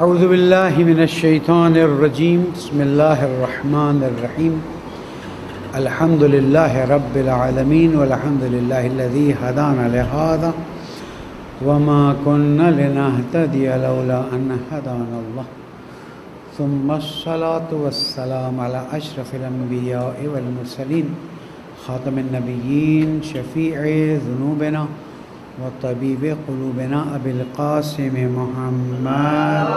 اعوذ باللہ من الشیطان الرجیم بسم اللہ الرحمن الرحیم الحمد للہ رب العالمین والحمد للہ الذی ہدانا لہذا وما كنا لنهتدی لولا ان ہدانا اللہ ثم الصلاة والسلام على اشرف الانبیاء والمرسلین خاتم النبیین شفیع ذنوبنا وطبیب قلوبنا ابی القاسم محمد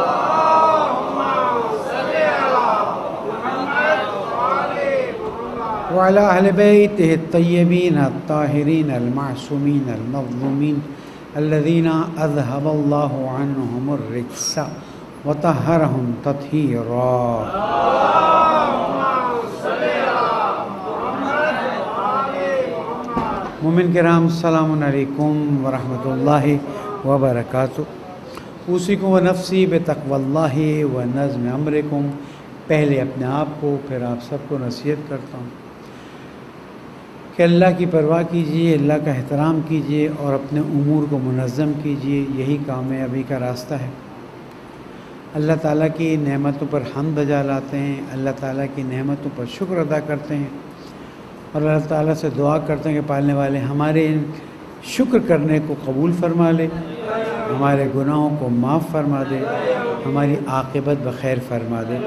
وعلى اہل بیتہ الطیبین الطاہرین المعصومین المظلومین الذین اذهب اللہ عنہم الرجس وطہرہم تطہیرا۔ مومن کرام السلام علیکم ورحمۃ اللہ وبرکاتہ۔ اوصیکم ونفسی بتقوی اللہ ونظم امرکم۔ پہلے اپنے آپ کو پھر آپ سب کو نصیحت کرتا ہوں کہ اللہ کی پرواہ کیجیے، اللہ کا احترام کیجیے اور اپنے امور کو منظم کیجیے، یہی کامیابی کا راستہ ہے۔ اللہ تعالیٰ کی نعمتوں پر حمد بجا لاتے ہیں، اللہ تعالیٰ کی نعمتوں پر شکر ادا کرتے ہیں اور اللہ تعالیٰ سے دعا کرتے ہیں کہ پالنے والے ہمارے شکر کرنے کو قبول فرما لے، ہمارے گناہوں کو معاف فرما دے، ہماری عاقبت بخیر فرما دے۔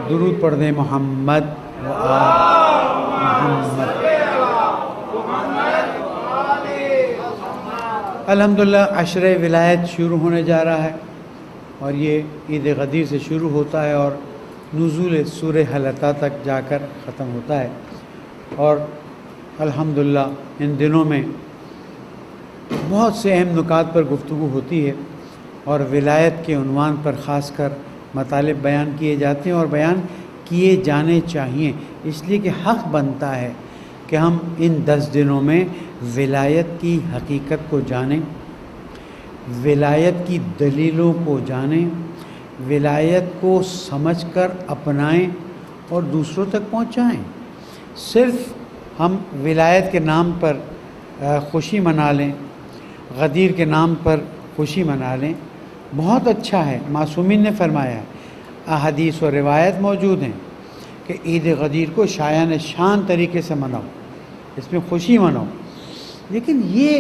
درود پڑھ دیں محمد و آل محمد۔ الحمدللہ عشرہ ولایت شروع ہونے جا رہا ہے اور یہ عید غدیر سے شروع ہوتا ہے اور نزول سورہ حل اتی تک جا کر ختم ہوتا ہے، اور الحمدللہ ان دنوں میں بہت سے اہم نکات پر گفتگو ہوتی ہے اور ولایت کے عنوان پر خاص کر مطالب بیان کیے جاتے ہیں اور بیان کیے جانے چاہیے، اس لیے کہ حق بنتا ہے کہ ہم ان 10 دنوں میں ولایت کی حقیقت کو جانیں، ولایت کی دلیلوں کو جانیں، ولایت کو سمجھ کر اپنائیں اور دوسروں تک پہنچائیں۔ صرف ہم ولایت کے نام پر خوشی منا لیں، غدیر کے نام پر خوشی منا لیں، بہت اچھا ہے۔ معصومین نے فرمایا ہے، احادیث و روایت موجود ہیں کہ عید غدیر کو شایان شان طریقے سے مناؤ، اس میں خوشی مناؤ، لیکن یہ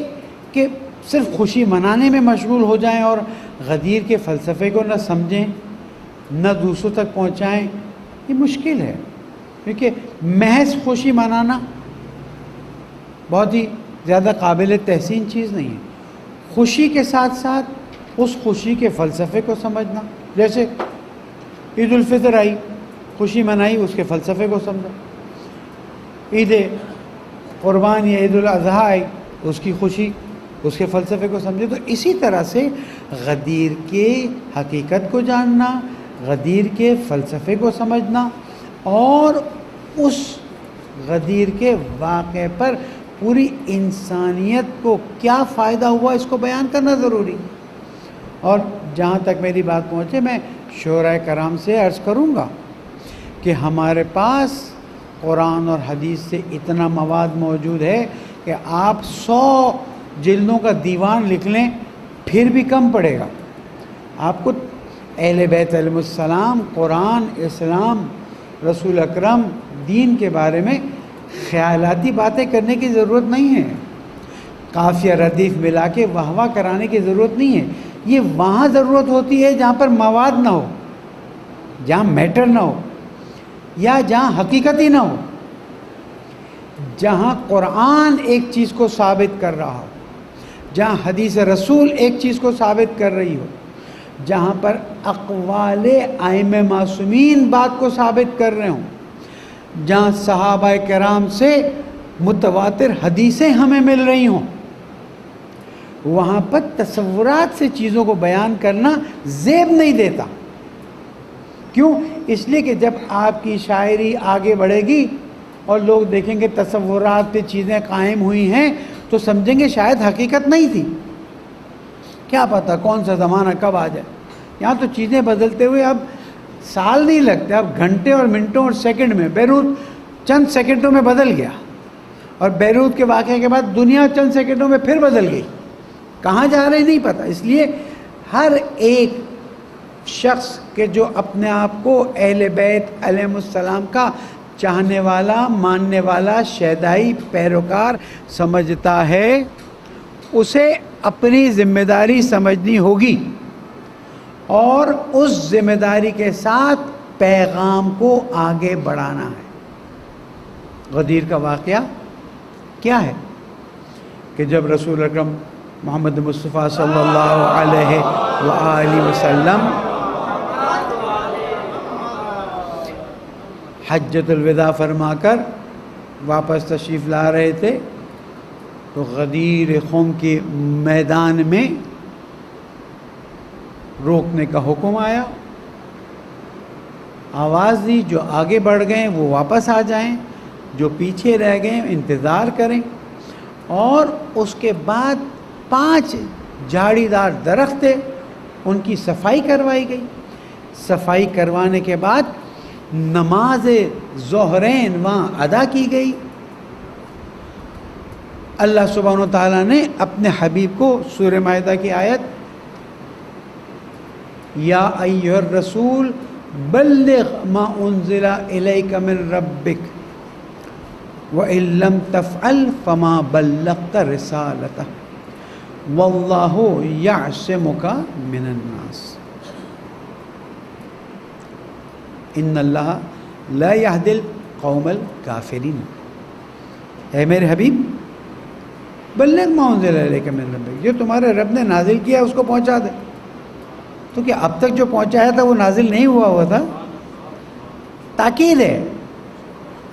کہ صرف خوشی منانے میں مشغول ہو جائیں اور غدیر کے فلسفے کو نہ سمجھیں نہ دوسروں تک پہنچائیں، یہ مشکل ہے، کیونکہ محض خوشی منانا بہت ہی زیادہ قابل تحسین چیز نہیں ہے۔ خوشی کے ساتھ ساتھ اس خوشی کے فلسفے کو سمجھنا، جیسے عید الفطر آئی، خوشی منائی، اس کے فلسفے کو سمجھا۔ عید قربان یا عید الاضحیٰ آئی، اس کی خوشی، اس کے فلسفے کو سمجھے۔ تو اسی طرح سے غدیر کے حقیقت کو جاننا، غدیر کے فلسفے کو سمجھنا اور اس غدیر کے واقعے پر پوری انسانیت کو کیا فائدہ ہوا اس کو بیان کرنا ضروری۔ اور جہاں تک میری بات پہنچے، میں شعراء کرام سے عرض کروں گا کہ ہمارے پاس قرآن اور حدیث سے اتنا مواد موجود ہے کہ آپ 100 جلدوں کا دیوان لکھ لیں پھر بھی کم پڑے گا۔ آپ کو اہل بیت علیہ السلام، قرآن، اسلام، رسول اکرم، دین کے بارے میں خیالاتی باتیں کرنے کی ضرورت نہیں ہے، قافیہ ردیف ملا کے واہ واہ کرانے کی ضرورت نہیں ہے۔ یہ وہاں ضرورت ہوتی ہے جہاں پر مواد نہ ہو، جہاں میٹر نہ ہو یا جہاں حقیقت ہی نہ ہو، جہاں قرآن ایک چیز کو ثابت کر رہا ہو، جہاں حدیث رسول ایک چیز کو ثابت کر رہی ہو، جہاں پر اقوال ائمہ معصومین بات کو ثابت کر رہے ہوں، جہاں صحابہ کرام سے متواتر حدیثیں ہمیں مل رہی ہوں، وہاں پر تصورات سے چیزوں کو بیان کرنا زیب نہیں دیتا۔ کیوں؟ اس لیے کہ جب آپ کی شاعری آگے بڑھے گی اور لوگ دیکھیں گے تصورات پہ چیزیں قائم ہوئی ہیں تو سمجھیں گے شاید حقیقت نہیں تھی، کیا پتہ کون سا زمانہ کب آ جائے۔ یہاں تو چیزیں بدلتے ہوئے اب سال نہیں لگتے، اب گھنٹے اور منٹوں اور سیکنڈ میں۔ بیروت چند سیکنڈوں میں بدل گیا اور بیروت کے واقعے کے بعد دنیا چند سیکنڈوں میں پھر بدل گئی، کہاں جا رہے نہیں پتہ۔ اس لیے ہر ایک شخص کہ جو اپنے آپ کو اہل بیت علیہم السلام کا چاہنے والا، ماننے والا، شیدائی پیروکار سمجھتا ہے، اسے اپنی ذمہ داری سمجھنی ہوگی اور اس ذمہ داری کے ساتھ پیغام کو آگے بڑھانا ہے۔ غدیر کا واقعہ کیا ہے کہ جب رسول اکرم محمد مصطفیٰ صلی اللہ علیہ وآلہ وسلم حجۃ الوداع فرما کر واپس تشریف لا رہے تھے تو غدیر خم کے میدان میں روکنے کا حکم آیا، آواز دی جو آگے بڑھ گئے وہ واپس آ جائیں، جو پیچھے رہ گئے انتظار کریں، اور اس کے بعد 5 جھاڑی دار درخت تھے، ان کی صفائی کروائی گئی۔ صفائی کروانے کے بعد نماز ظہرین وہاں ادا کی گئی۔ اللہ سبحانہ و تعالیٰ نے اپنے حبیب کو سورہ مائدہ کی آیت یا ایھا الرسول بلغ ما انزل الیک من ربک وَإِن لَّمْ تَفْعَلْ فَمَا بَلَّغْتَ رِسَالَتَهُ وَاللَّهُ يَعْصِمُكَ مِنَ النَّاسِ إِنَّ اللَّهَ لَا يَهْدِي الْقَوْمَ الْكَافِرِينَ۔ اے میرے حبیب، بلغ ما انزل الیک من ربک، جو تمہارے رب نے نازل کیا اس کو پہنچا دے۔ تو کیا اب تک جو پہنچایا تھا وہ نازل نہیں ہوا تھا؟ تاکید ہے،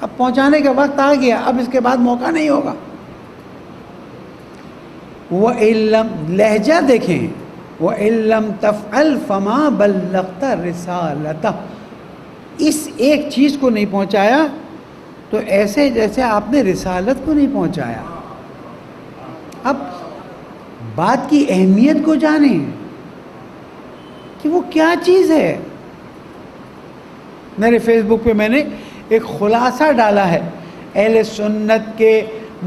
اب پہنچانے کا وقت آ گیا، اب اس کے بعد موقع نہیں ہوگا۔ وَإِن لَّمْ، لہجہ دیکھیں، وَإِن لَّمْ تَفْعَلْ فَمَا بَلَّغْتَ رِسَالَتَهُ، اس ایک چیز کو نہیں پہنچایا تو ایسے جیسے آپ نے رسالت کو نہیں پہنچایا۔ اب بات کی اہمیت کو جانیں کہ وہ کیا چیز ہے۔ میرے فیس بک پہ میں نے ایک خلاصہ ڈالا ہے اہل سنت کے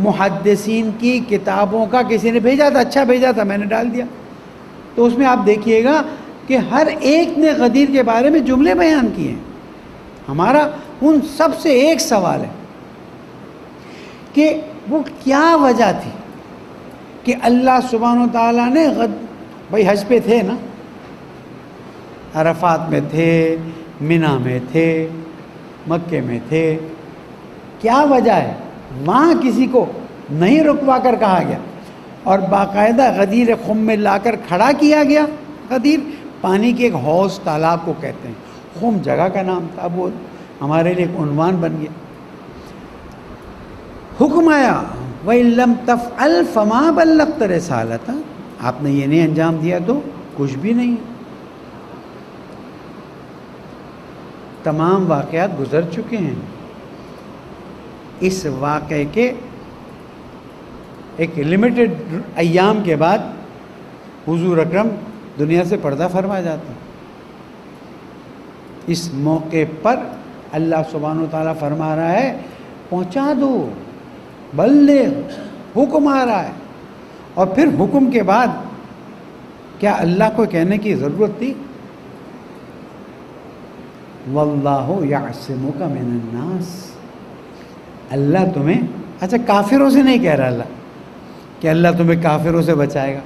محدثین کی کتابوں کا، کسی نے بھیجا تھا، اچھا بھیجا تھا، میں نے ڈال دیا۔ تو اس میں آپ دیکھیے گا کہ ہر ایک نے غدیر کے بارے میں جملے بیان کیے ہیں۔ ہمارا ان سب سے ایک سوال ہے کہ وہ کیا وجہ تھی کہ اللہ سبحانہ و تعالیٰ نے بھائی حج پہ تھے نا، عرفات میں تھے، منی میں تھے، مکے میں تھے، کیا وجہ ہے وہاں کسی کو نہیں رکوا کر کہا گیا اور باقاعدہ غدیر خم میں لا کر کھڑا کیا گیا؟ غدیر پانی کے ایک حوض، تالاب کو کہتے ہیں، خم جگہ کا نام تھا، وہ ہمارے لیے ایک عنوان بن گیا۔ حکم آیا وَإِن لَّمْ تَفْعَلْ فَمَا بَلَّغْتَ رِسَالَتَهُ، آپ نے یہ نہیں انجام دیا تو کچھ بھی نہیں۔ تمام واقعات گزر چکے ہیں۔ اس واقعے کے ایک لمیٹڈ ایام کے بعد حضور اکرم دنیا سے پردہ فرما جاتے ہیں۔ اس موقع پر اللہ سبحانہ و تعالیٰ فرما رہا ہے پہنچا دو، بلغ، حکم آ رہا ہے۔ اور پھر حکم کے بعد کیا اللہ کو کہنے کی ضرورت تھی؟ واللہ یعصمک من الناس، اللہ تمہیں، اچھا کافروں سے نہیں کہہ رہا اللہ کہ اللہ تمہیں کافروں سے بچائے گا،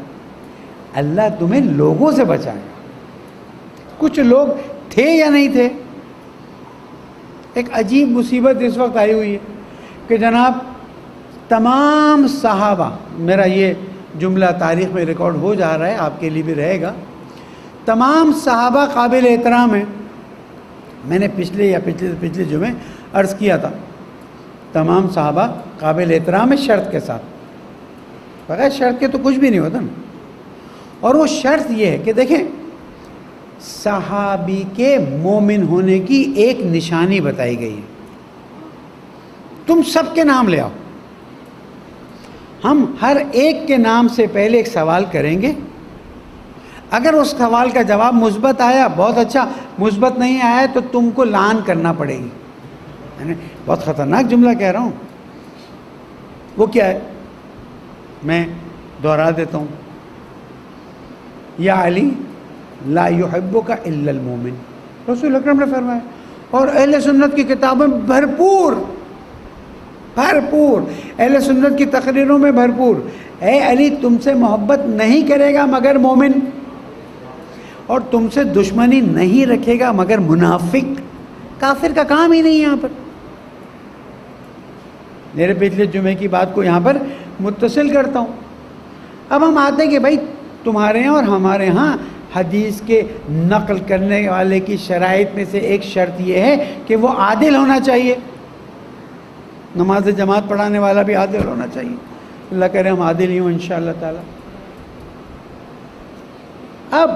اللہ تمہیں لوگوں سے بچائے گا۔ کچھ لوگ تھے یا نہیں تھے؟ ایک عجیب مصیبت اس وقت آئی ہوئی ہے کہ جناب تمام صحابہ، میرا یہ جملہ تاریخ میں ریکارڈ ہو جا رہا ہے، آپ کے لیے بھی رہے گا، تمام صحابہ قابل احترام ہیں۔ میں نے پچھلے جمعے عرض کیا تھا، تمام صحابہ قابل احترام ہے شرط کے ساتھ، بغیر شرط کے تو کچھ بھی نہیں ہوتا نا۔ اور وہ شرط یہ ہے کہ دیکھیں صحابی کے مومن ہونے کی ایک نشانی بتائی گئی ہے، تم سب کے نام لے آؤ، ہم ہر ایک کے نام سے پہلے ایک سوال کریں گے، اگر اس سوال کا جواب مثبت آیا بہت اچھا، مثبت نہیں آیا تو تم کو لعن کرنا پڑے گی۔ یعنی بہت خطرناک جملہ کہہ رہا ہوں، وہ کیا ہے میں دوہرا دیتا ہوں، یا علی لا یحبک الا المومن، رسول اکرم نے فرمایا. اور اہل سنت کی کتابیں بھرپور اہل سنت کی تقریروں میں بھرپور، اے علی تم سے محبت نہیں کرے گا مگر مومن، اور تم سے دشمنی نہیں رکھے گا مگر منافق. کافر کا کام ہی نہیں یہاں پر. میرے پچھلے جمعے کی بات کو یہاں پر متصل کرتا ہوں. اب ہم آتے ہیں کہ بھائی تمہارے یہاں اور ہمارے ہاں حدیث کے نقل کرنے والے کی شرائط میں سے ایک شرط یہ ہے کہ وہ عادل ہونا چاہیے. نماز جماعت پڑھانے والا بھی عادل ہونا چاہیے. اللہ کرے ہم عادل ہی ہوں انشاءاللہ تعالی. اب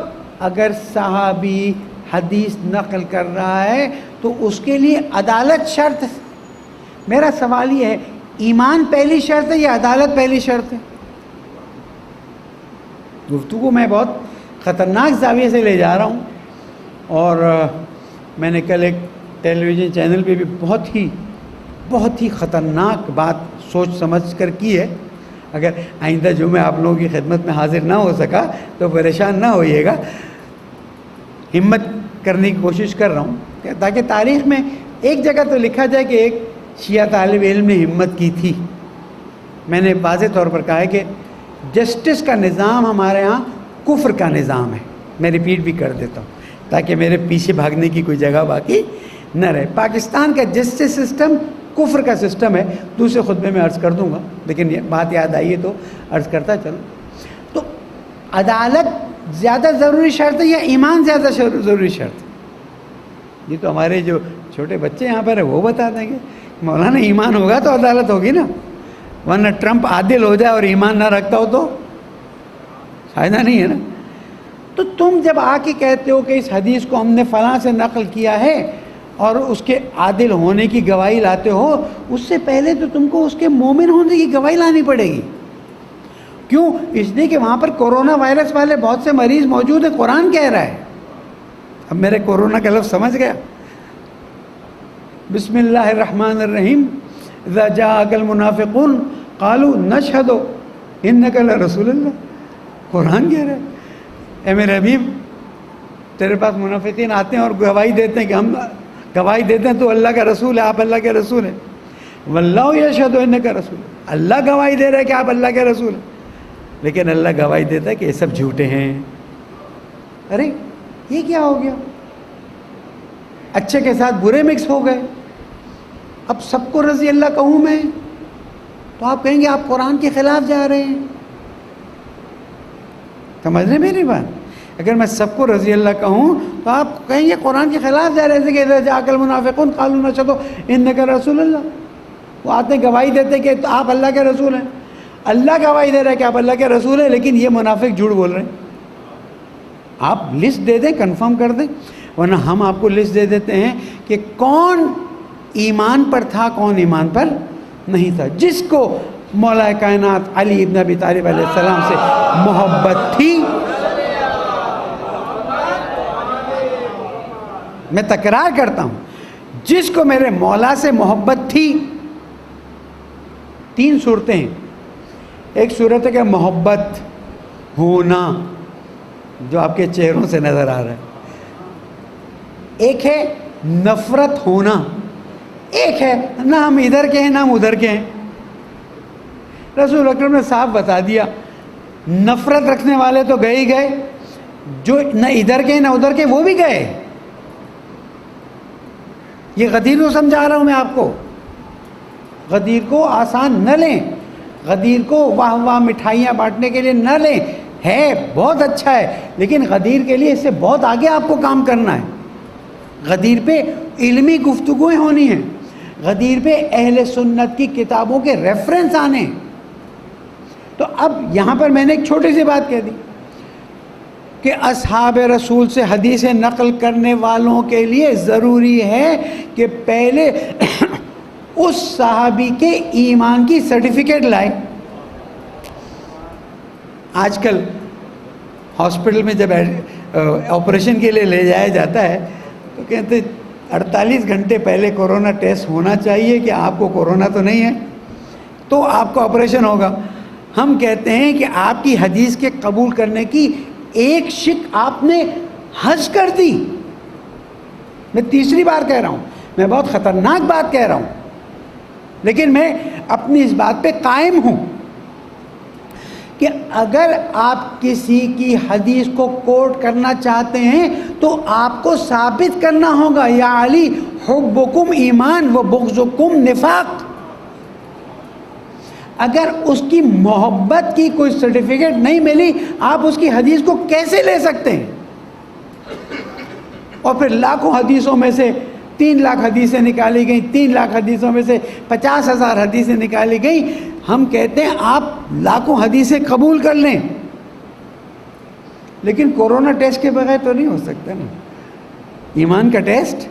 اگر صحابی حدیث نقل کر رہا ہے تو اس کے لیے عدالت شرط ہے. میرا سوال یہ ہے، ایمان پہلی شرط ہے یا عدالت پہلی شرط ہے؟ گفتگو میں بہت خطرناک زاویے سے لے جا رہا ہوں، اور میں نے کل ایک ٹیلی ویژن چینل پہ بھی بہت ہی خطرناک بات سوچ سمجھ کر کی ہے. اگر آئندہ جمعہ آپ لوگوں کی خدمت میں حاضر نہ ہو سکا تو پریشان نہ ہوئیے گا. ہمت کرنے کی کوشش کر رہا ہوں تاکہ تاریخ میں ایک جگہ تو لکھا جائے کہ ایک شیعہ طالب علم نے ہمت کی تھی. میں نے واضح طور پر کہا ہے کہ جسٹس کا نظام ہمارے ہاں کفر کا نظام ہے. میں ریپیٹ بھی کر دیتا ہوں تاکہ میرے پیچھے بھاگنے کی کوئی جگہ باقی نہ رہے. پاکستان کا جسٹس سسٹم کفر کا سسٹم ہے. دوسرے خطبے میں عرض کر دوں گا، لیکن یہ بات یاد آئی ہے تو عرض کرتا چلوں. تو عدالت زیادہ ضروری شرط ہے یا ایمان زیادہ ضروری شرط ہے؟ یہ تو ہمارے جو چھوٹے بچے یہاں پر ہیں وہ بتا دیں گے. مولانا ایمان ہوگا تو عدالت ہوگی نا، ورنہ ٹرمپ عادل ہو جائے اور ایمان نہ رکھتا ہو تو فائدہ نہیں ہے نا. تو تم جب آ کے کہتے ہو کہ اس حدیث کو ہم نے فلاں سے نقل کیا ہے اور اس کے عادل ہونے کی گواہی لاتے ہو، اس سے پہلے تو تم کو اس کے مومن ہونے کی گواہی لانی پڑے گی. کیوں؟ اس لیے کہ وہاں پر کورونا وائرس والے بہت سے مریض موجود ہیں. قرآن کہہ رہا ہے. اب میرے کورونا کا لفظ سمجھ گیا؟ بسم اللہ الرحمن الرحیم اذا جاءک المنافقون قالوا نشہد انک لرسول اللہ. قرآن کہہ رہا ہے اے میرے حبیب تیرے پاس منافقین آتے ہیں اور گواہی دیتے ہیں کہ ہم گواہی دیتے ہیں تو اللہ کا رسول ہے، آپ اللہ کے رسول ہیں. واللہ یشہد انک رسول، اللہ گواہی دے رہا ہے کہ آپ اللہ کے رسول ہیں. لیکن اللہ گواہی دیتا ہے کہ یہ سب جھوٹے ہیں. ارے یہ کیا ہو گیا؟ اچھے کے ساتھ برے مکس ہو گئے. اب سب کو رضی اللہ کہوں میں تو آپ کہیں گے آپ قرآن کے خلاف جا رہے ہیں. سمجھ رہے میری بات؟ اگر میں سب کو رضی اللہ کہوں تو آپ کہیں گے قرآن کے خلاف جا رہے ہیں. کہ اذا جاءک المنافقون قالوا نشہد انک رسول اللہ. وہ آتے ہیں گواہی دیتے کہ آپ اللہ کے رسول ہیں. اللہ گواہی دے رہا ہے کہ آپ اللہ کے رسول ہیں، لیکن یہ منافق جھوٹ بول رہے ہیں. آپ لسٹ دے دیں، کنفرم کر دیں، ورنہ ہم آپ کو لسٹ دے دیتے ہیں کہ کون ایمان پر تھا کون ایمان پر نہیں تھا. جس کو مولا کائنات علی ابن ابی طالب علیہ السلام سے محبت تھی، میں تکرار کرتا ہوں، جس کو میرے مولا سے محبت تھی. 3 صورتیں ہیں. ایک صورت ہے کہ محبت ہونا جو آپ کے چہروں سے نظر آ رہا ہے. ایک ہے نفرت ہونا. ایک ہے نہ ہم ادھر کے ہیں نہ ہم ادھر کے ہیں. رسول اکرم نے صاحب بتا دیا نفرت رکھنے والے تو گئے ہی گئے، جو نہ ادھر کے نہ ادھر کے وہ بھی گئے. یہ غدیر کو سمجھا رہا ہوں میں آپ کو. غدیر کو آسان نہ لیں، غدیر کو واہ واہ مٹھائیاں بانٹنے کے لیے نہ لیں. ہے بہت اچھا ہے، لیکن غدیر کے لیے اس سے بہت آگے آپ کو کام کرنا ہے. غدیر پہ علمی گفتگویں ہونی ہیں. غدیر پہ اہل سنت کی کتابوں کے ریفرنس آنے. تو اب یہاں پر میں نے ایک چھوٹی سی بات کہہ دی کہ اصحاب رسول سے حدیثیں نقل کرنے والوں کے لیے ضروری ہے کہ پہلے اس صحابی کے ایمان کی سرٹیفکیٹ لائے. آج کل ہاسپٹل میں جب آپریشن کے لیے لے جایا جاتا ہے تو کہتے 48 گھنٹے پہلے کورونا ٹیسٹ ہونا چاہیے کہ آپ کو کورونا تو نہیں ہے تو آپ کا آپریشن ہوگا. ہم کہتے ہیں کہ آپ کی حدیث کے قبول کرنے کی ایک شک آپ نے حذف کر دی. میں تیسری بار کہہ رہا ہوں, میں بہت خطرناک بات کہہ رہا ہوں, لیکن میں اپنی اس بات پہ قائم ہوں کہ اگر آپ کسی کی حدیث کو کوٹ کرنا چاہتے ہیں تو آپ کو ثابت کرنا ہوگا یا علی حبکم ایمان و بغضکم نفاق. اگر اس کی محبت کی کوئی سرٹیفکیٹ نہیں ملی, آپ اس کی حدیث کو کیسے لے سکتے ہیں؟ اور پھر لاکھوں حدیثوں میں سے 3 لاکھ حدیثیں نکالی گئیں, 3 لاکھ حدیثوں میں سے 50,000 حدیثیں نکالی گئیں. ہم کہتے ہیں آپ لاکھوں حدیثیں قبول کر لیں, لیکن کورونا ٹیسٹ کے بغیر تو نہیں ہو سکتا نا. ایمان کا ٹیسٹ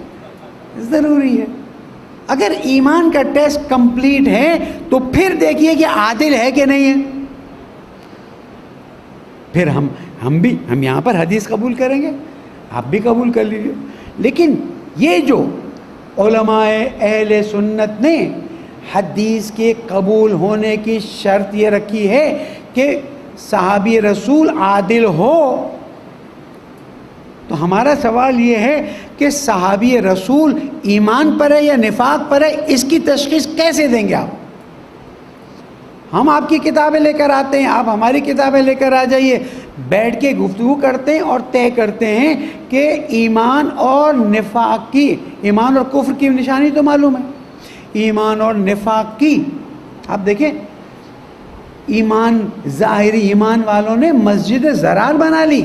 ضروری ہے. اگر ایمان کا ٹیسٹ کمپلیٹ ہے تو پھر دیکھیے کہ عادل ہے کہ نہیں ہے. پھر ہم یہاں پر حدیث قبول کریں گے, آپ بھی قبول کر لیجیے. لیکن یہ جو علماء اہل سنت نے حدیث کے قبول ہونے کی شرط یہ رکھی ہے کہ صحابی رسول عادل ہو, تو ہمارا سوال یہ ہے کہ صحابی رسول ایمان پر ہے یا نفاق پر ہے, اس کی تشخیص کیسے دیں گے آپ؟ ہم آپ کی کتابیں لے کر آتے ہیں, آپ ہماری کتابیں لے کر آ جائیے, بیٹھ کے گفتگو کرتے ہیں اور طے کرتے ہیں کہ ایمان اور نفاق کی, ایمان اور کفر کی نشانی تو معلوم ہے, ایمان اور نفاق کی. آپ دیکھیں ایمان, ظاہری ایمان والوں نے مسجد زرار بنا لی,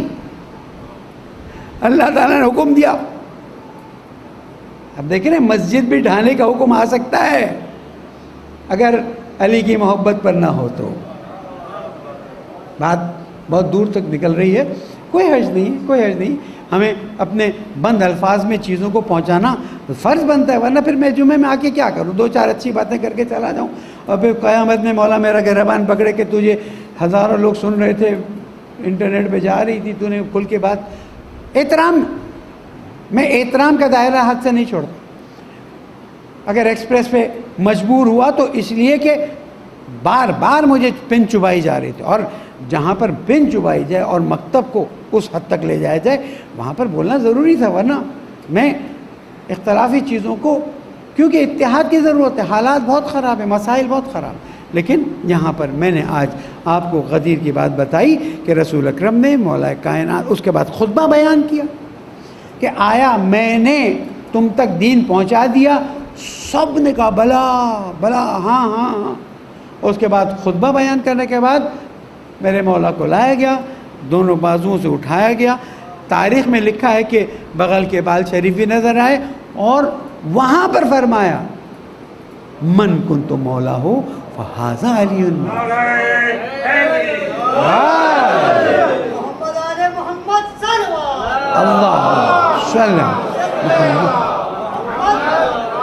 اللہ تعالیٰ نے حکم دیا. اب دیکھیں نا, مسجد بھی ڈھانے کا حکم آ سکتا ہے اگر علی کی محبت پر نہ ہو تو. بات بہت دور تک نکل رہی ہے, کوئی حرج نہیں, کوئی حرج نہیں. ہمیں اپنے بند الفاظ میں چیزوں کو پہنچانا فرض بنتا ہے, ورنہ پھر میں جمعے میں آ کے کیا کروں, 2-4 اچھی باتیں کر کے چلا جاؤں اور پھر قیامت میں مولا میرا گربان پکڑے کہ تجھے ہزاروں لوگ سن رہے تھے, انٹرنیٹ پہ جا رہی تھی, تو نے کھل کے بات. احترام, میں احترام کا دائرہ ہاتھ سے نہیں چھوڑتا. اگر ایکسپریس پہ مجبور ہوا تو اس لیے کہ بار بار مجھے پن چبائی جا رہی تھی, اور جہاں پر پن چبائی جائے اور مکتب کو اس حد تک لے جایا جائے وہاں پر بولنا ضروری تھا. ورنہ میں اختلافی چیزوں کو, کیونکہ اتحاد کی ضرورت ہے, حالات بہت خراب ہیں, مسائل بہت خراب. لیکن یہاں پر میں نے آج آپ کو غدیر کی بات بتائی کہ رسول اکرم نے مولا کائنات, اس کے بعد خطبہ بیان کیا کہ آیا میں نے تم تک دین پہنچا دیا؟ سب نے کہا بلا بلا, ہاں ہاں ہاں. اس کے بعد خطبہ بیان کرنے کے بعد میرے مولا کو لایا گیا, دونوں بازوؤں سے اٹھایا گیا. تاریخ میں لکھا ہے کہ بغل کے بال شریف بھی نظر آئے, اور وہاں پر فرمایا من کنت مولا ہو فہذا علی. اللہ صلی اللہ.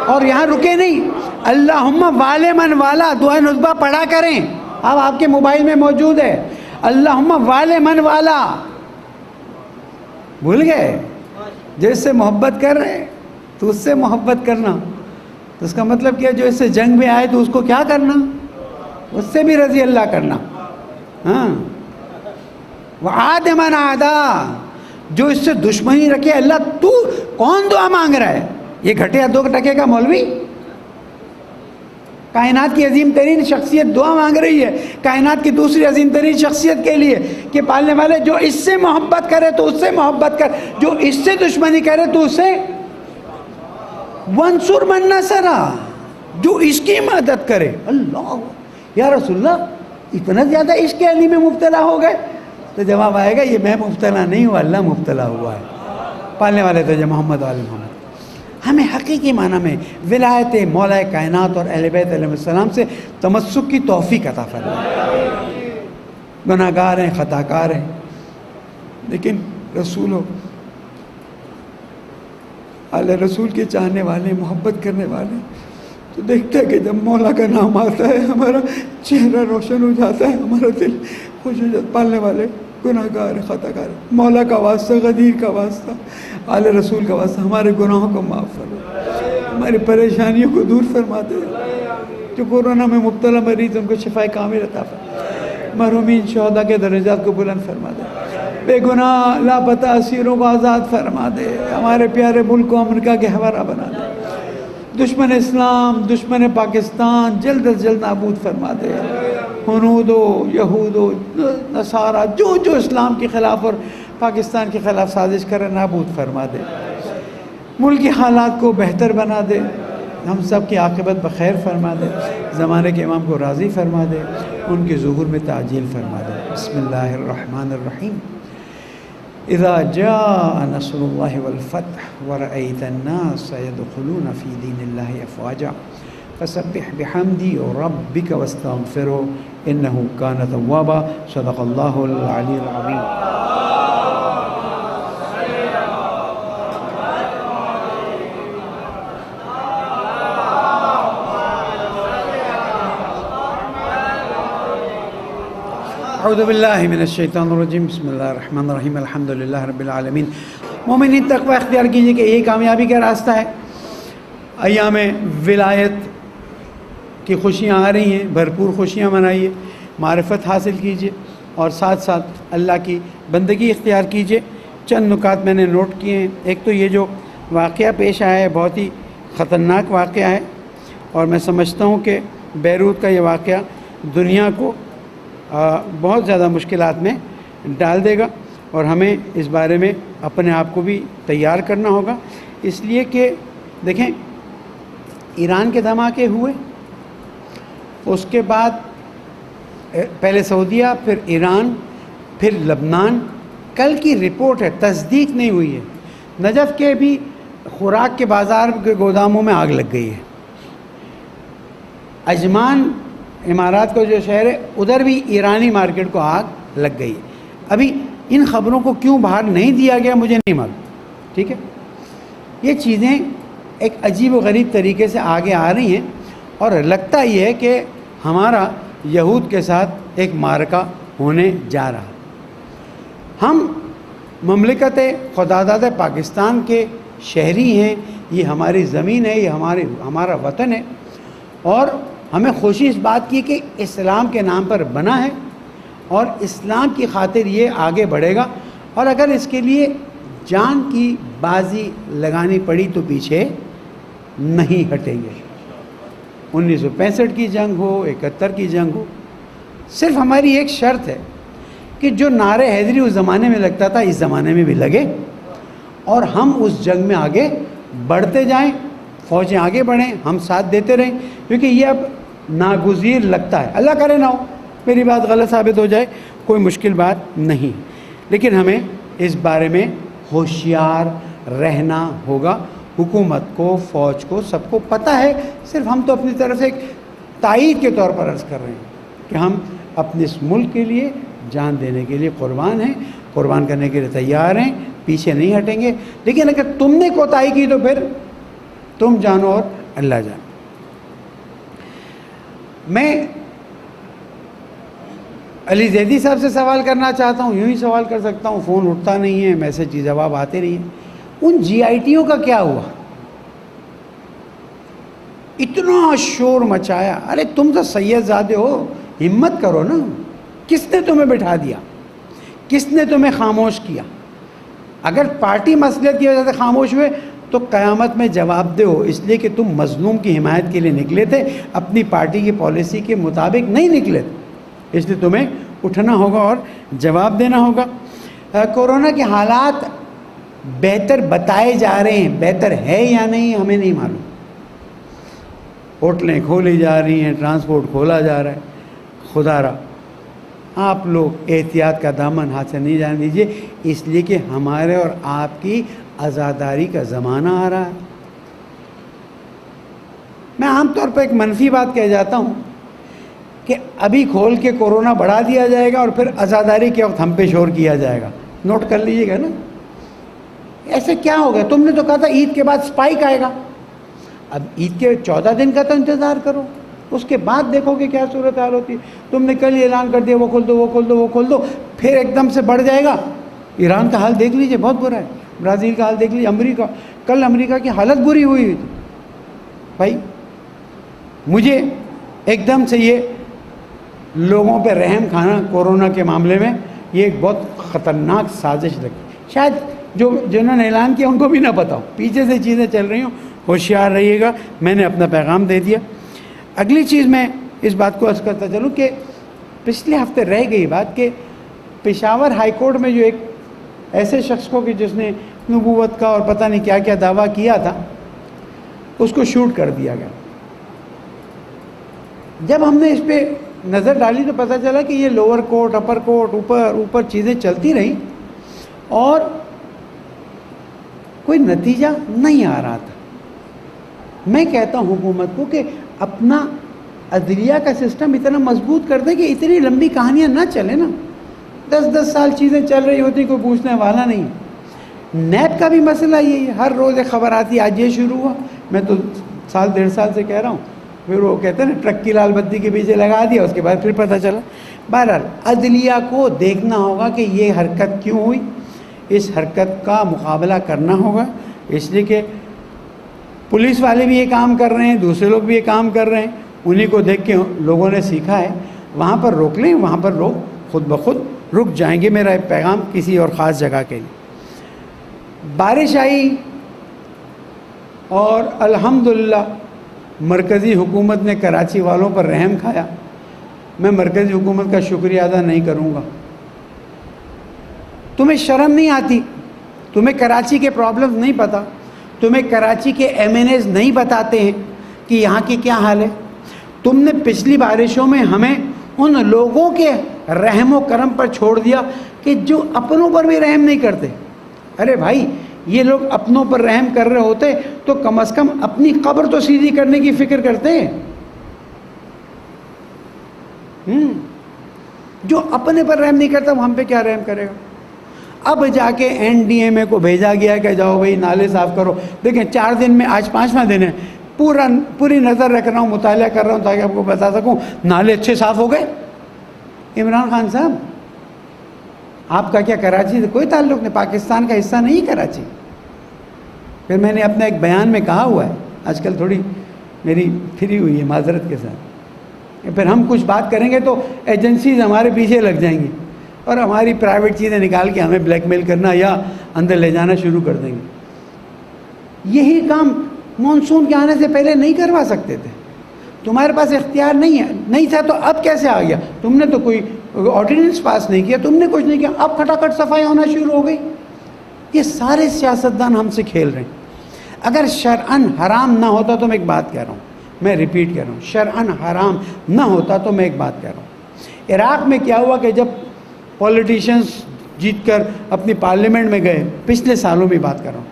اور یہاں رکے نہیں, اللہم والے من والا دعائے نصبہ پڑھا کریں. اب آپ کے موبائل میں موجود ہے, اللہم والے من والا. بھول گئے؟ جس سے محبت کر رہے ہیں تو اس سے محبت کرنا, تو اس کا مطلب کیا, جو اس سے جنگ میں آئے تو اس کو کیا کرنا, اس سے بھی رضی اللہ کرنا. ہاں, وعاد من عادا, جو اس سے دشمنی رکھے. اللہ تو کون دعا مانگ رہا ہے؟ یہ گھٹیا 2 ٹکے کا مولوی؟ کائنات کی عظیم ترین شخصیت دعا مانگ رہی ہے کائنات کی دوسری عظیم ترین شخصیت کے لیے کہ پالنے والے جو اس سے محبت کرے تو اس سے محبت کر, جو اس سے دشمنی کرے تو اس سے وانصر من نصرہ, جو اس کی مدد کرے. اللہ, یا رسول اللہ اتنا زیادہ عشق علی میں مبتلا ہو گئے؟ تو جواب آئے گا یہ میں مبتلا نہیں ہوا, اللہ مبتلا ہوا ہے. پالنے والے تو جو محمد والے محمد. ہمیں حقیقی معنی میں ولایت مولا کائنات اور اہل بیت علیہ السلام سے تمسک کی توفیق عطا فرمائے. گناہ گار ہیں, خطا کار ہیں, لیکن رسولوں اہل رسول کے چاہنے والے, محبت کرنے والے, تو دیکھتے ہیں کہ جب مولا کا نام آتا ہے ہمارا چہرہ روشن ہو جاتا ہے, ہمارا دل خوش ہو جاتا. پالنے والے گناہ گار, خطا کار, مولا کا واسطہ, غدیر کا واسطہ, آل رسول کا واسطہ, ہمارے گناہوں کو معاف فرما, ہماری پریشانیوں کو دور فرما دے. جو کورونا میں مبتلا مریض ان کو شفا کامل عطا فرما, مرحومین شہداء کے درجات کو بلند فرما دے. بے گناہ لاپتہ اسیروں کو آزاد فرما دے، ہمارے پیارے ملک کو امریکہ کے حوالہ بنا دے، دشمن اسلام دشمن پاکستان جلد از جلد نابود فرما دے، ہنود و یہود و نصارہ جو اسلام کے خلاف اور پاکستان کے خلاف سازش کرے نابود فرما دے، ملک کے حالات کو بہتر بنا دے، ہم سب کی عاقبت بخیر فرما دے، زمانے کے امام کو راضی فرما دے، ان کے ظہور میں تعجیل فرما دے۔ بسم اللہ الرحمن الرحیم۔ اذا جاء نصر اللہ والفتح ورأیت الناس يدخلون فی دین اللہ افواجا فسبح بحمد ربک واستغفرہ انہ کان توابا۔ صدق اللہ العلی العظیم۔ اعوذ باللہ من الشیطان الرجیم، بسم اللہ الرحمن الرحیم، الحمدللہ رب العالمین۔ مومنین تقوی اختیار کیجئے کہ یہی کامیابی کا راستہ ہے۔ ایام ولایت کی خوشیاں آ رہی ہیں، بھرپور خوشیاں منائیے، معرفت حاصل کیجئے اور ساتھ ساتھ اللہ کی بندگی اختیار کیجئے۔ چند نکات میں نے نوٹ کیے ہیں۔ ایک تو یہ جو واقعہ پیش آیا ہے بہت ہی خطرناک واقعہ ہے، اور میں سمجھتا ہوں کہ بیروت کا یہ واقعہ دنیا کو بہت زیادہ مشکلات میں ڈال دے گا، اور ہمیں اس بارے میں اپنے آپ کو بھی تیار کرنا ہوگا، اس لیے کہ دیکھیں ایران کے دھماکے ہوئے، اس کے بعد پہلے سعودیہ، پھر ایران، پھر لبنان۔ کل کی رپورٹ ہے، تصدیق نہیں ہوئی ہے، نجف کے بھی خوراک کے بازار کے گوداموں میں آگ لگ گئی ہے۔ عجمان امارات کو جو شہر ہے ادھر بھی ایرانی مارکیٹ کو آگ لگ گئی ہے۔ ابھی ان خبروں کو کیوں باہر نہیں دیا گیا مجھے نہیں معلوم، ٹھیک ہے۔ یہ چیزیں ایک عجیب و غریب طریقے سے آگے آ رہی ہیں، اور لگتا یہ ہے کہ ہمارا یہود کے ساتھ ایک معرکہ ہونے جا رہا۔ ہم مملکت خداداد پاکستان کے شہری ہیں، یہ ہماری زمین ہے، یہ ہمارا وطن ہے، اور ہمیں خوشی اس بات کی کہ اسلام کے نام پر بنا ہے، اور اسلام کی خاطر یہ آگے بڑھے گا، اور اگر اس کے لیے جان کی بازی لگانی پڑی تو پیچھے نہیں ہٹیں گے۔ 1965 کی جنگ ہو، 71 کی جنگ ہو، صرف ہماری ایک شرط ہے کہ جو نعرہ حیدری اس زمانے میں لگتا تھا اس زمانے میں بھی لگے، اور ہم اس جنگ میں آگے بڑھتے جائیں، فوجیں آگے بڑھیں، ہم ساتھ دیتے رہیں، کیونکہ یہ اب ناگزیر لگتا ہے۔ اللہ کرے نہ ہو، میری بات غلط ثابت ہو جائے، کوئی مشکل بات نہیں، لیکن ہمیں اس بارے میں ہوشیار رہنا ہوگا۔ حکومت کو، فوج کو، سب کو پتہ ہے، صرف ہم تو اپنی طرف سے ایک تائید کے طور پر عرض کر رہے ہیں کہ ہم اپنے اس ملک کے لیے جان دینے کے لیے قربان ہیں، قربان کرنے کے لیے تیار ہیں، پیچھے نہیں ہٹیں گے۔ لیکن اگر تم نے کوتاہی کی تو پھر تم جانو اور اللہ جانو۔ میں علی زیدی صاحب سے سوال کرنا چاہتا ہوں، یوں ہی سوال کر سکتا ہوں، فون اٹھتا نہیں ہے، میسج کی جواب آتے نہیں ہیں۔ ان جی آئی ٹیوں کا کیا ہوا؟ اتنا شور مچایا، ارے تم تو سید زادے ہو، ہمت کرو نا، کس نے تمہیں بٹھا دیا؟ کس نے تمہیں خاموش کیا؟ اگر پارٹی مصلحت کی وجہ سے خاموش ہوئے تو قیامت میں جواب دہ ہو، اس لیے کہ تم مظلوم کی حمایت کے لیے نکلے تھے، اپنی پارٹی کی پالیسی کے مطابق نہیں نکلے تھے، اس لیے تمہیں اٹھنا ہوگا اور جواب دینا ہوگا۔ کورونا کے حالات بہتر بتائے جا رہے ہیں، بہتر ہے یا نہیں ہمیں نہیں معلوم۔ ہوٹلیں کھولی جا رہی ہیں، ٹرانسپورٹ کھولا جا رہا ہے، خدا را آپ لوگ احتیاط کا دامن ہاتھ سے نہیں جانے دیجیے، اس لیے کہ ہمارے اور آپ کی عزاداری کا زمانہ آ رہا ہے۔ میں عام طور پر ایک منفی بات کہہ جاتا ہوں کہ ابھی کھول کے کورونا بڑھا دیا جائے گا اور پھر عزاداری کے وقت ہم پہ شور کیا جائے گا، نوٹ کر لیجیے گا نا۔ ایسے کیا ہو گیا؟ تم نے تو کہا تھا عید کے بعد سپائک آئے گا، اب عید کے 14 دن کا تو انتظار کرو، اس کے بعد دیکھو کہ کیا صورتحال ہوتی ہے۔ تم نے کل اعلان کر دیا وہ کھول دو، وہ کھول دو، وہ کھول دو، پھر ایک دم سے بڑھ جائے گا۔ ایران کا حال دیکھ لیجئے، بہت برا ہے۔ برازیل کا حال دیکھ لیجئے، امریکہ، کل امریکہ کی حالت بری ہوئی تھی۔ بھائی مجھے ایک دم سے یہ لوگوں پہ رحم کھانا کورونا کے معاملے میں یہ ایک بہت خطرناک سازش لگی. شاید جنہوں نے اعلان کیا ان کو بھی نہ پتا ہو, پیچھے سے چیزیں چل رہی ہوں. ہوشیار رہیے گا. میں نے اپنا پیغام دے دیا. اگلی چیز میں اس بات کو عرض کرتا چلوں کہ پچھلے ہفتے رہ گئی بات کہ پشاور ہائی کورٹ میں جو ایک ایسے شخص کو کہ جس نے نبوت کا اور پتہ نہیں کیا کیا دعویٰ کیا تھا, اس کو شوٹ کر دیا گیا. جب ہم نے اس پہ نظر ڈالی تو پتہ چلا کہ یہ لوور کورٹ, اپر کورٹ, اوپر چیزیں چلتی رہیں اور کوئی نتیجہ نہیں آ رہا تھا. میں کہتا ہوں حکومت کو کہ اپنا عدلیہ کا سسٹم اتنا مضبوط کر دیں کہ اتنی لمبی کہانیاں نہ چلیں نا. 10 سال چیزیں چل رہی ہوتی کوئی پوچھنے والا نہیں. نیب کا بھی مسئلہ یہ ہے, ہر روز ایک خبر آتی, آج یہ شروع ہوا. میں تو 1.5 سال سے کہہ رہا ہوں, پھر وہ کہتے ہیں نا ٹرک کی لال بتی کے پیچھے لگا دیا, اس کے بعد پھر پتہ چلا. بہرحال عدلیہ کو دیکھنا ہوگا کہ یہ حرکت کیوں ہوئی, اس حرکت کا مقابلہ کرنا ہوگا. اس لیے کہ پولیس والے بھی یہ کام کر رہے ہیں, دوسرے لوگ بھی یہ کام کر رہے ہیں, انہی کو دیکھ کے لوگوں نے سیکھا ہے. وہاں پر روک لیں, وہاں پر لوگ خود بخود رک جائیں گے. میرا پیغام کسی اور خاص جگہ کے لیے. بارش آئی اور الحمدللہ مرکزی حکومت نے کراچی والوں پر رحم کھایا. میں مرکزی حکومت کا شکریہ ادا نہیں کروں گا. تمہیں شرم نہیں آتی؟ تمہیں کراچی کے پرابلمز نہیں پتہ؟ تمہیں کراچی کے MNAs نہیں بتاتے ہیں کہ یہاں کی کیا حال ہے؟ تم نے پچھلی بارشوں میں ہمیں ان لوگوں کے رحم و کرم پر چھوڑ دیا کہ جو اپنوں پر بھی رحم نہیں کرتے. ارے بھائی, یہ لوگ اپنوں پر رحم کر رہے ہوتے تو کم از کم اپنی قبر تو سیدھی کرنے کی فکر کرتے. جو اپنے پر رحم نہیں کرتا وہ ہم پہ کیا رحم کرے گا؟ اب جا کے NDMA کو بھیجا گیا کہ جاؤ بھائی نالے صاف کرو. دیکھیں 4 دن میں, آج 5واں دن ہے, پوری نظر رکھ رہا ہوں, مطالعہ کر رہا ہوں تاکہ آپ کو بتا سکوں نالے اچھے صاف ہو گئے. عمران خان صاحب, آپ کا کیا کراچی سے کوئی تعلق نہیں؟ پاکستان کا حصہ نہیں کراچی. پھر میں نے اپنا ایک بیان میں کہا ہوا ہے, آج کل تھوڑی میری فری ہوئی ہے معذرت کے ساتھ, پھر ہم کچھ بات کریں گے تو ایجنسیز ہمارے پیچھے لگ جائیں گی اور ہماری پرائیویٹ چیزیں نکال کے ہمیں بلیک میل کرنا یا اندر لے جانا شروع کر دیں گے. یہی کام مانسون کے آنے سے پہلے نہیں کروا سکتے تھے. تمہارے پاس اختیار نہیں تھا تو اب کیسے آ گیا؟ تم نے تو کوئی آرڈیننس پاس نہیں کیا, تم نے کچھ نہیں کیا, اب کھٹاکھٹ صفائی ہونا شروع ہو گئی. یہ سارے سیاستدان ہم سے کھیل رہے ہیں. اگر شرعاً حرام نہ ہوتا تو میں ایک بات کہہ رہا ہوں, میں ریپیٹ کر رہا ہوں, شرعاً حرام نہ ہوتا تو میں ایک بات کہہ رہا ہوں. عراق میں کیا ہوا کہ جب پولیٹیشنز جیت کر اپنی پارلیمنٹ میں گئے, پچھلے سالوں میں بات کر رہا ہوں,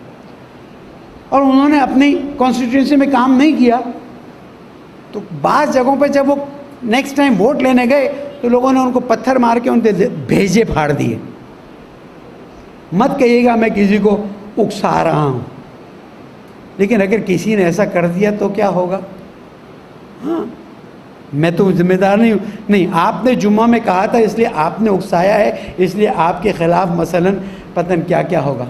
اور انہوں نے اپنی کانسٹیٹوئنسی میں کام نہیں کیا تو بعض جگہوں پہ جب وہ نیکسٹ ٹائم ووٹ لینے گئے تو لوگوں نے ان کو پتھر مار کے ان کے بھیجے پھاڑ دیے. مت کہیے گا میں کسی کو اکسا رہا ہوں, لیکن اگر کسی نے ایسا کر دیا تو کیا ہوگا؟ ہاں, میں تو ذمہ دار نہیں ہوں. نہیں, آپ نے جمعہ میں کہا تھا اس لیے آپ نے اکسایا ہے, اس لیے آپ کے خلاف مثلاً پتہ نہیں کیا کیا ہوگا.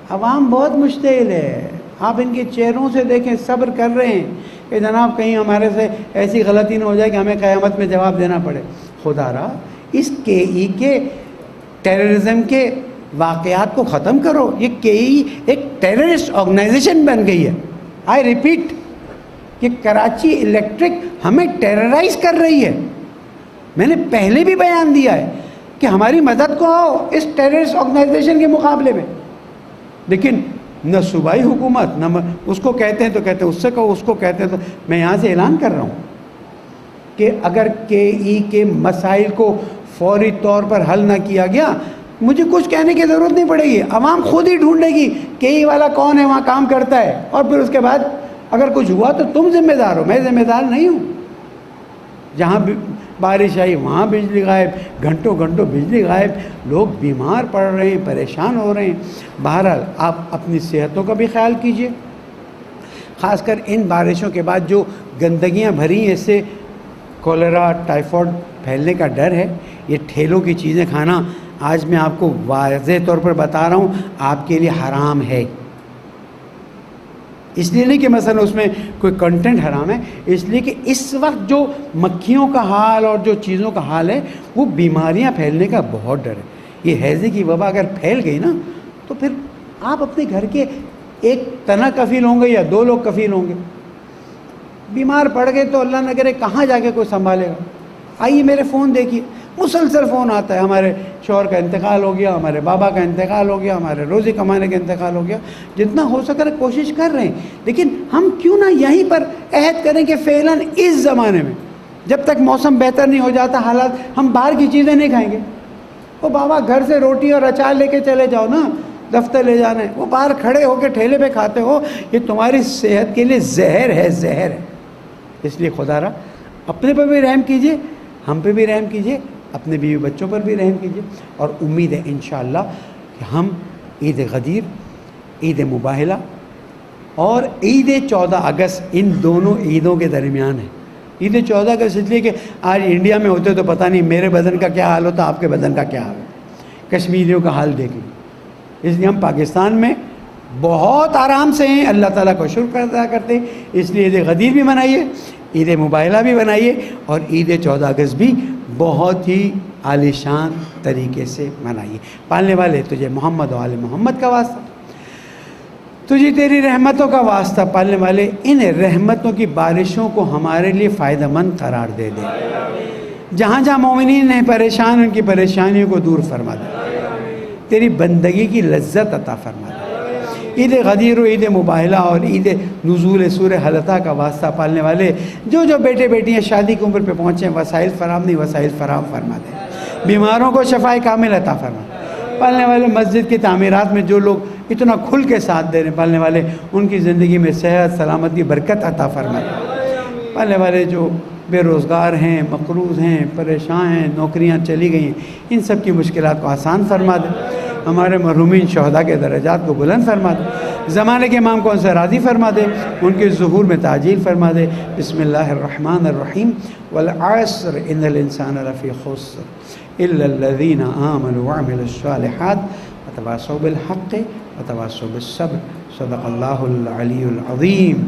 عوام بہت مشتعل ہے. آپ ان کے چہروں سے دیکھیں, صبر کر رہے ہیں کہ جناب کہیں ہمارے سے ایسی غلطی نہ ہو جائے کہ ہمیں قیامت میں جواب دینا پڑے. خدا را, اس KE کے ٹیررزم کے واقعات کو ختم کرو. یہ KE ایک ٹیررسٹ آرگنائزیشن بن گئی ہے. آئی ریپیٹ کہ کراچی الیکٹرک ہمیں ٹیررائز کر رہی ہے. میں نے پہلے بھی بیان دیا ہے کہ ہماری مدد کو آؤ اس ٹیررسٹ آرگنائزیشن کے مقابلے میں. لیکن نہ صوبائی حکومت, نہ اس کو کہتے ہیں تو کہتے ہیں اس سے کہو, اس کو کہتے ہیں تو میں یہاں سے اعلان کر رہا ہوں کہ اگر KE کے مسائل کو فوری طور پر حل نہ کیا گیا, مجھے کچھ کہنے کی ضرورت نہیں پڑے گی. عوام خود ہی ڈھونڈے گی KE والا کون ہے, وہاں کام کرتا ہے, اور پھر اس کے بعد اگر کچھ ہوا تو تم ذمہ دار ہو, میں ذمہ دار نہیں ہوں. جہاں بارش آئی وہاں بجلی غائب, گھنٹوں بجلی غائب, لوگ بیمار پڑ رہے ہیں, پریشان ہو رہے ہیں. بہرحال آپ اپنی صحتوں کا بھی خیال کیجئے. خاص کر ان بارشوں کے بعد جو گندگیاں بھری ہیں, اس سے کولرا, ٹائیفائڈ پھیلنے کا ڈر ہے. یہ ٹھیلوں کی چیزیں کھانا آج میں آپ کو واضح طور پر بتا رہا ہوں آپ کے لیے حرام ہے. اس لیے نہیں کہ مثلا اس میں کوئی کنٹینٹ حرام ہے، اس لیے کہ اس وقت جو مکھیوں کا حال اور جو چیزوں کا حال ہے وہ بیماریاں پھیلنے کا بہت ڈر ہے۔ یہ ہیضے کی وبا اگر پھیل گئی نا تو پھر آپ اپنے گھر کے ایک تنہا کفیل ہوں گے یا 2 لوگ کفیل ہوں گے، بیمار پڑ گئے تو اللہ نہ کرے کہاں جا کے کوئی سنبھالے گا۔ آئیے میرے فون دیکھیے، مسلسل فون آتا ہے، ہمارے شوہر کا انتقال ہو گیا، ہمارے بابا کا انتقال ہو گیا، ہمارے روزی کمانے کا انتقال ہو گیا۔ جتنا ہو سکے کوشش کر رہے ہیں، لیکن ہم کیوں نہ یہیں پر عہد کریں کہ فعلاً اس زمانے میں جب تک موسم بہتر نہیں ہو جاتا حالات، ہم باہر کی چیزیں نہیں کھائیں گے۔ وہ بابا گھر سے روٹی اور اچار لے کے چلے جاؤ نا، دفتر لے جانا ہے، وہ باہر کھڑے ہو کے ٹھیلے پہ کھاتے ہو، یہ تمہاری صحت کے لیے زہر ہے، زہر ہے۔ اس لیے خدا را اپنے پہ بھی رحم کیجئے، ہم پہ بھی رحم کیجئے، اپنے بیوی بچوں پر بھی رحم کیجئے، اور امید ہے انشاءاللہ کہ ہم عید غدیر، عید مباہلہ اور عید 14 اگست ان دونوں عیدوں کے درمیان ہیں۔ عید 14 اگست اس لیے کہ آج انڈیا میں ہوتے تو پتہ نہیں میرے بدن کا کیا حال ہوتا، آپ کے بدن کا کیا حال ہے، کشمیریوں کا حال دیکھ لیں۔ اس لیے ہم پاکستان میں بہت آرام سے ہیں، اللہ تعالیٰ کو شکر ادا کرتے ہیں۔ اس لیے عید غدیر بھی منائیے، عید مباہلہ بھی منائیے، اور عید 14 اگست بھی بہت ہی عالیشان طریقے سے منائیے۔ پالنے والے تجھے محمد و آل محمد کا واسطہ، تجھے تیری رحمتوں کا واسطہ، پالنے والے ان رحمتوں کی بارشوں کو ہمارے لیے فائدہ مند قرار دے دے۔ جہاں جہاں مومنین ہیں پریشان، ان کی پریشانیوں کو دور فرما دے، تیری بندگی کی لذت عطا فرما دے۔ عید غدیر و عید مباہلہ اور عید نزول سورہ حلطہ کا واسطہ، پالنے والے جو جو بیٹے بیٹیاں شادی کی عمر پہ پہنچے ہیں، وسائل فراہم نہیں، وسائل فراہم فرما دے، بیماروں کو شفائے کامل عطا فرما دے۔ پالنے والے مسجد کی تعمیرات میں جو لوگ اتنا کھل کے ساتھ دے رہے ہیں، پالنے والے ان کی زندگی میں صحت سلامتی برکت عطا فرما دے۔ پالنے والے جو بے روزگار ہیں، مقروض ہیں، پریشان ہیں، نوکریاں چلی گئی ہیں، ان سب کی مشکلات کو آسان فرما دے۔ ہمارے مرحومین شہداء کے درجات کو بلند فرما دے، زمانے کے امام کو ان سے راضی فرما دے، ان کے ظہور میں تعجیل فرما دے۔ بسم اللہ الرحمن الرحیم، والعصر ان الانسان لفی خسر الا الذین آمنوا وعملوا الصالحات وتواصوا بالحق وتواصوا بالصبر، صدق اللہ العلی العظیم۔